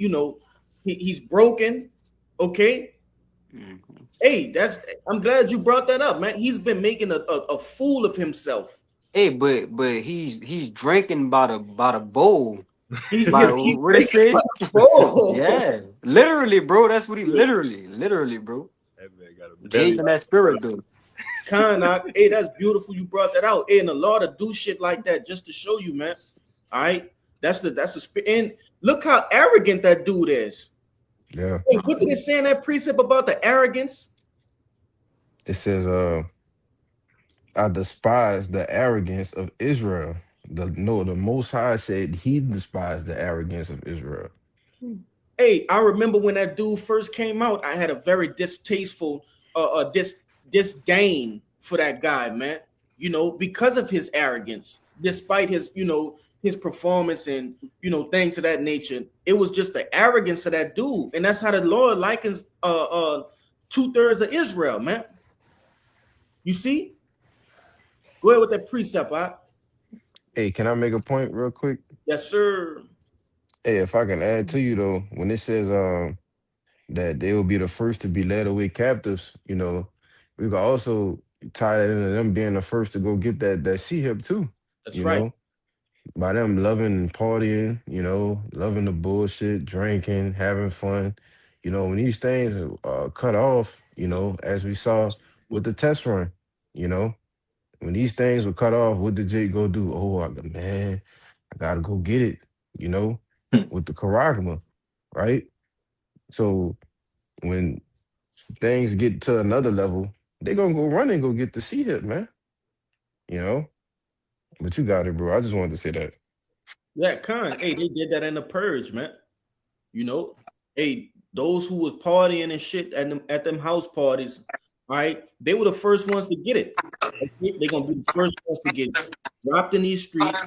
he's broken. Okay. mhm. Hey, I'm glad you brought that up, man. He's been making a fool of himself. Hey, but he's drinking by the bowl. He's By he's what it drinking say? by the bowl. Yeah, literally, bro. That's what he literally, bro. That man got a Jake belly. and that spirit, dude. Hey, that's beautiful. You brought that out. Hey, and the Lord to do shit like that just to show you, man. All right, that's the spirit. And look how arrogant that dude is. Yeah. Hey, what did it say in that precept about the arrogance? It says, I despise the arrogance of Israel. The Most High said he despised the arrogance of Israel. Hey, I remember when that dude first came out, I had a very distasteful this disdain for that guy, man. You know, because of his arrogance, despite his, you know, his performance and, you know, things of that nature. It was just the arrogance of that dude, and that's how the Lord likens 2/3 of Israel, man. You see? Go ahead with that precept, huh? Hey, can I make a point real quick? Yes, sir. Hey, if I can add to you though, when it says that they will be the first to be led away captives, you know, we can also tie that into them being the first to go get that sea hip too, That's you right. know, by them loving and partying, you know, loving the bullshit, drinking, having fun. You know, when these things cut off, you know, as we saw with the test run, you know, when these things were cut off, what did Jake go do? Oh, man, I gotta go get it, you know, with the charagma, right? So when things get to another level, they gonna go run and go get the sea hip, man. You know? But you got it, bro. I just wanted to say that. Yeah, Khan. Hey, they did that in the purge, man. You know, hey, those who was partying and shit at them house parties, all right, they were the first ones to get it. Okay? They gonna be the first ones to get dropped in these streets.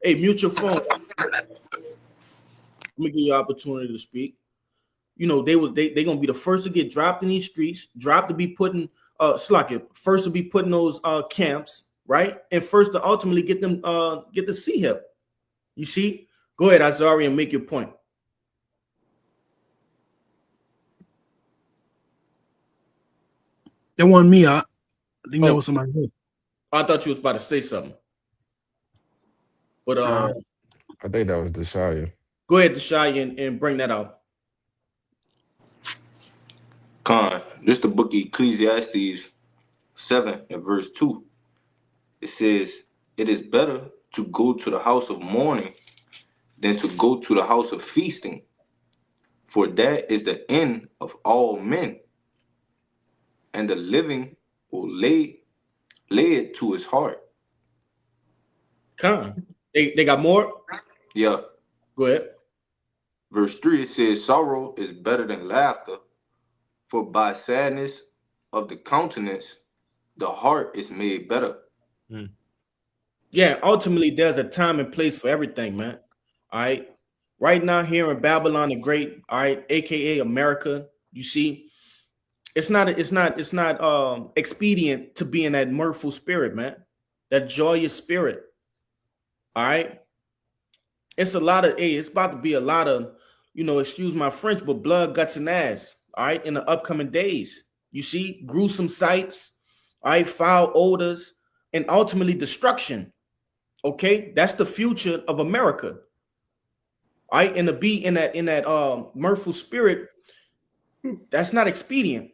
Hey, mute your phone. Let me give you an opportunity to speak. You know, they gonna be the first to get dropped in these streets, dropped to be putting first to be putting those camps, right? And first to ultimately get them get the sea hip. You see? Go ahead, Azari, and make your point. That wasn't me. I think that Oh, was somebody else. I thought you was about to say something. But I think that was the Shire. go ahead, Deshaun, and bring that out. Con, this the book of Ecclesiastes 7 and verse 2. It says, "It is better to go to the house of mourning than to go to the house of feasting, for that is the end of all men, and the living will lay it to his heart." Come. They got more? Yeah. Go ahead. Verse 3, it says, "Sorrow is better than laughter, for by sadness of the countenance the heart is made better." Yeah, ultimately there's a time and place for everything, man. All right. Right now, here in Babylon the Great, all right, aka America, you see, it's not expedient to be in that mirthful spirit, man. That joyous spirit. All right. It's a lot of it's about to be a lot of, you know, excuse my French, but blood, guts, and ass. All right, in the upcoming days. You see, gruesome sights, all right, foul odors, and ultimately destruction. Okay, that's the future of America. All right, and to be in that mirthful spirit, that's not expedient.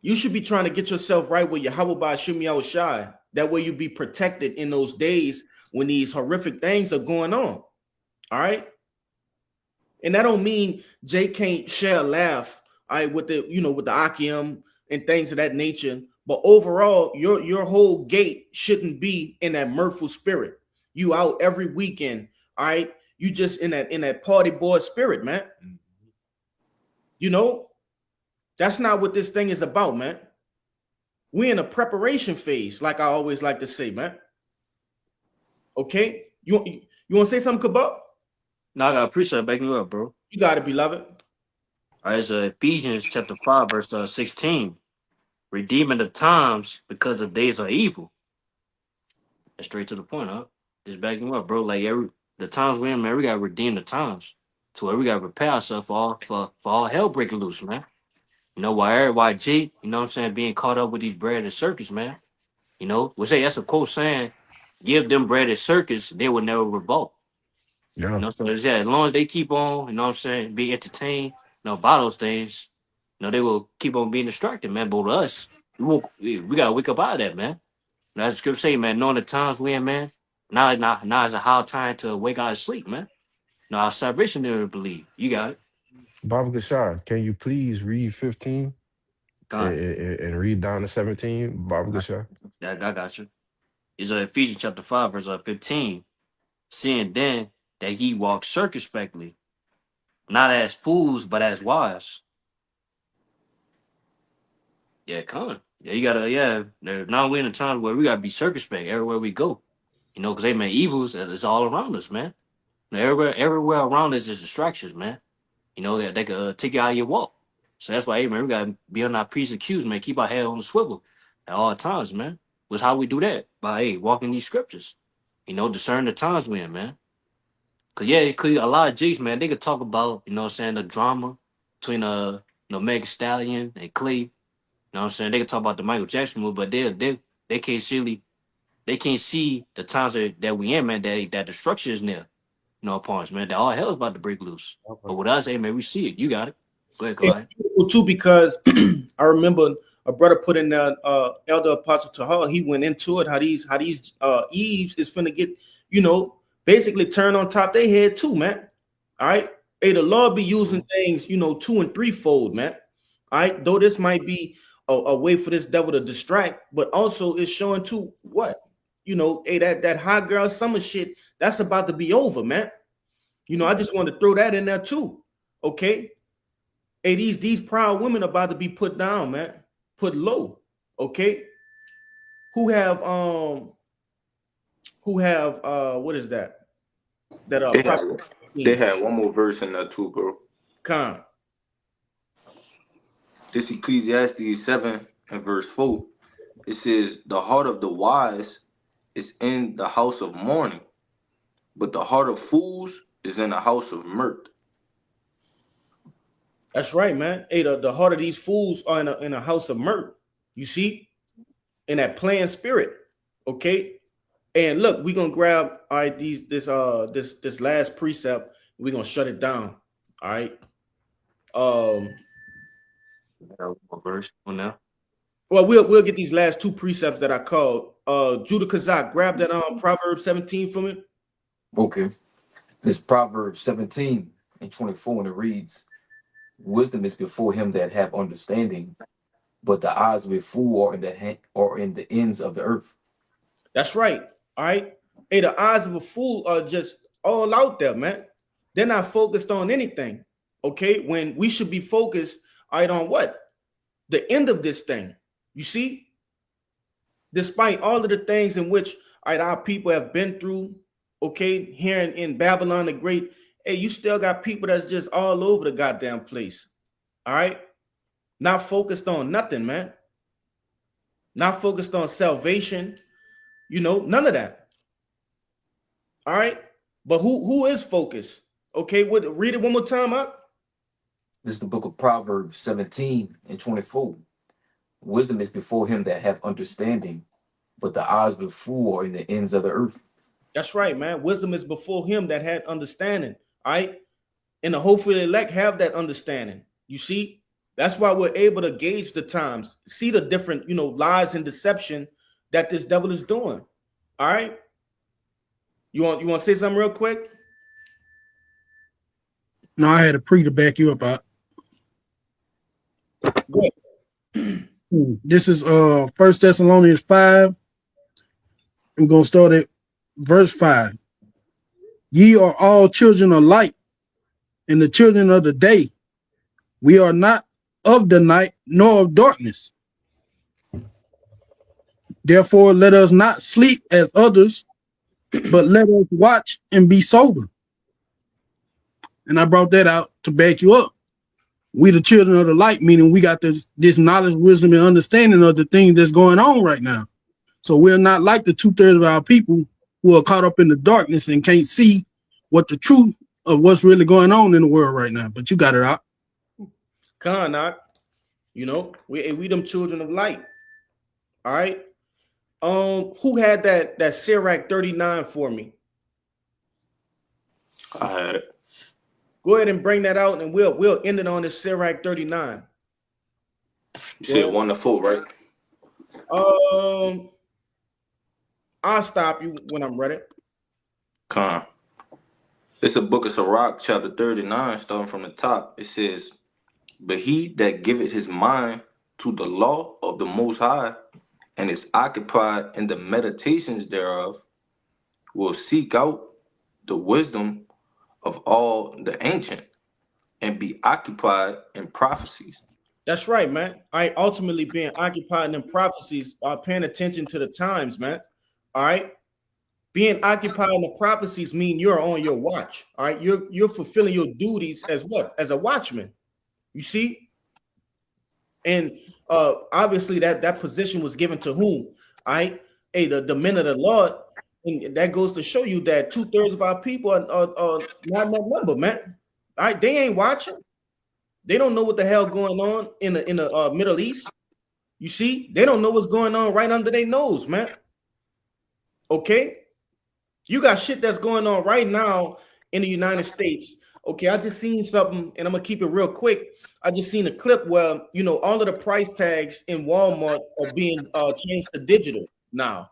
You should be trying to get yourself right with Yahweh by Shemi Shai. That way you be protected in those days when these horrific things are going on. All right. And that don't mean Jay can't share a laugh, all right, with the, you know, with the Akim and things of that nature. But overall, your whole gate shouldn't be in that mirthful spirit. You out every weekend, all right. You just in that party boy spirit, man. You know, that's not what this thing is about, man. We're in a preparation phase, like I always like to say, man. Okay, you want to say something, Kabak? No, I gotta appreciate backing you up, bro. You got it, beloved. All right, it's Ephesians chapter 5, verse 16. Redeeming the times because the days are evil. That's straight to the point, huh? Just backing you up, bro. Like the times we're in, man, we gotta redeem the times. To where we gotta prepare ourselves for all hell breaking loose, man. You know, why everybody G, you know what I'm saying, being caught up with these bread and circus, man. You know, we say that's a quote saying, give them bread and circus, they will never revolt. You Yeah. know, so yeah, as long as they keep on, you know what I'm saying, be entertained, you know, by those things, you know, they will keep on being distracted, man. But with us, we gotta wake up out of that, man. And as the script say, man, knowing the times we in, man, now is a high time to wake out of sleep, man. Now our salvation never believe. You got it. Baba Gashar, can you please read 15 God. and read down to 17? Baba Gashar. I got you. It's Ephesians chapter 5, verse 15. Seeing then that ye walk circumspectly, not as fools, but as wise. Yeah, come. Yeah, you gotta. Yeah, now we're in a time where we gotta be circumspect everywhere we go. You know, because they man, evils is all around us, man. Everywhere around us is distractions, man. You know that they could take you out of your walk. So that's why, hey, man, we gotta be on our P's and Q's, man. Keep our head on the swivel at all times, man. Was how we do that by walking these scriptures. You know, discern the times we're in, man. Cause yeah, a lot of G's, man, they could talk about, you know what I'm saying, the drama between Megan Stallion and Clay. You know what I'm saying? They could talk about the Michael Jackson move, but they can't see the times that we in, man, that destruction is near. You know, upon us, man. That all hell's about to break loose. But with us, hey man, we see it. You got it. Go ahead, It's Kalai. beautiful too because I remember a brother put in there, Elder Apostle Tahar. He went into it how these Eves is finna get, you know, basically turn on top their head too, man. All right, hey, the Lord be using things, you know, 2 and 3-fold, man. All right, though this might be a way for this devil to distract, but also it's showing too what, you know, hey, that hot girl summer shit that's about to be over, man. You know, I just want to throw that in there too. Okay. Hey, these proud women are about to be put down, man. Put low. Okay. Who have what is that? That They had prophet they had one more verse in there too, bro. Khan. This Ecclesiastes 7 and verse 4. It says, the heart of the wise is in the house of mourning, but the heart of fools is in the house of mirth. That's right, man. Hey, the heart of these fools are in a house of mirth. You see, in that playing spirit. Okay. And look, we're gonna grab all right, this last precept, we're gonna shut it down. All right. What verse on now? Well, we'll get these last 2 precepts that I called. Judah Kazak, grab that Proverbs 17 for me. Okay. This Proverbs 17 and 24, and it reads, wisdom is before him that have understanding, but the eyes of a fool are in the ends of the earth. That's right. All right. Hey, the eyes of a fool are just all out there, man. They're not focused on anything. Okay. When we should be focused, all right, on what? The end of this thing. You see? Despite all of the things in which all right, our people have been through, okay, here in Babylon the Great, hey, you still got people that's just all over the goddamn place. All right. Not focused on nothing, man. Not focused on salvation. You know, none of that. All right. But who is focused? Okay, read it one more time up. This is the book of Proverbs 17 and 24. Wisdom is before him that have understanding, but the eyes of the fool are in the ends of the earth. That's right, man. Wisdom is before him that had understanding. All right. And the hopefully elect have that understanding. You see, that's why we're able to gauge the times, see the different, you know, lies and deception that this devil is doing. All right. You want to say something real quick? No, I had a pre to back you up. Go ahead. This is 1 Thessalonians 5. We're gonna start at verse 5. Ye are all children of light and the children of the day. We are not of the night nor of darkness. Therefore, let us not sleep as others, but let us watch and be sober. And I brought that out to back you up. We the children of the light, meaning we got this knowledge, wisdom, and understanding of the thing that's going on right now. So we're not like the 2/3 of our people who are caught up in the darkness and can't see what the truth of what's really going on in the world right now. But you got it out. Khan, you know, we them children of light. All right. Who had that Sirach 39 for me? I had it. Go ahead and bring that out, and we'll end it on this Sirach 39. You said 1 to 4, right? I'll stop you when I'm ready. Con. It's a book of Sirach, chapter 39, starting from the top. It says, but he that giveth his mind to the law of the Most High, and is occupied in the meditations thereof, will seek out the wisdom of all the ancient, and be occupied in prophecies. That's right, man. All right, ultimately being occupied in prophecies are paying attention to the times, man. All right. Being occupied in the prophecies mean you're on your watch. All right. You're fulfilling your duties as what? As a watchman. You see? And obviously that position was given to whom? All right. Hey, the men of the Lord. And that goes to show you that 2/3 of our people are not in that number, man. All right, they ain't watching. They don't know what the hell going on in the Middle East. You see, they don't know what's going on right under their nose, man. Okay, you got shit that's going on right now in the United States. Okay, I just seen something, and I'm gonna keep it real quick. I just seen a clip where all of the price tags in Walmart are being changed to digital now.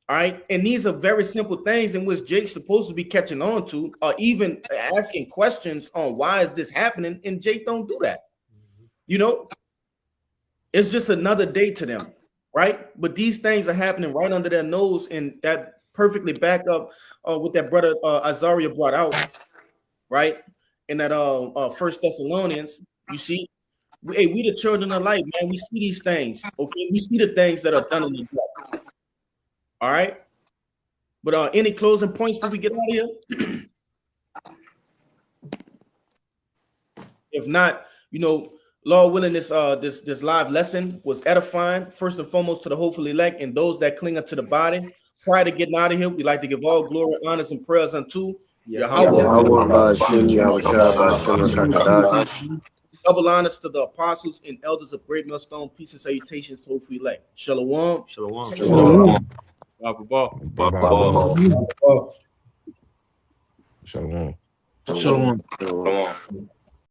All right, and these are very simple things in which Jake's supposed to be catching on to, or even asking questions on why is this happening, and Jake don't do that. It's just another day to them, right? But these things are happening right under their nose, and that perfectly back up what that brother Azaria brought out, right? In that First Thessalonians, you see, we the children of light, man. We see these things, okay? We see the things that are done in the dark. All right, but any closing points before we get out of here? If not, Lord willing, this live lesson was edifying, first and foremost to the hopeful elect and those that cling up to the body. Prior to getting out of here, we'd like to give all glory, honors, and prayers unto Yahweh. Double honors to the apostles and elders of Great Millstone. Peace and salutations to hopeful elect. Shalom. Shalom. Shalom. Shalom. Shalom. Come on.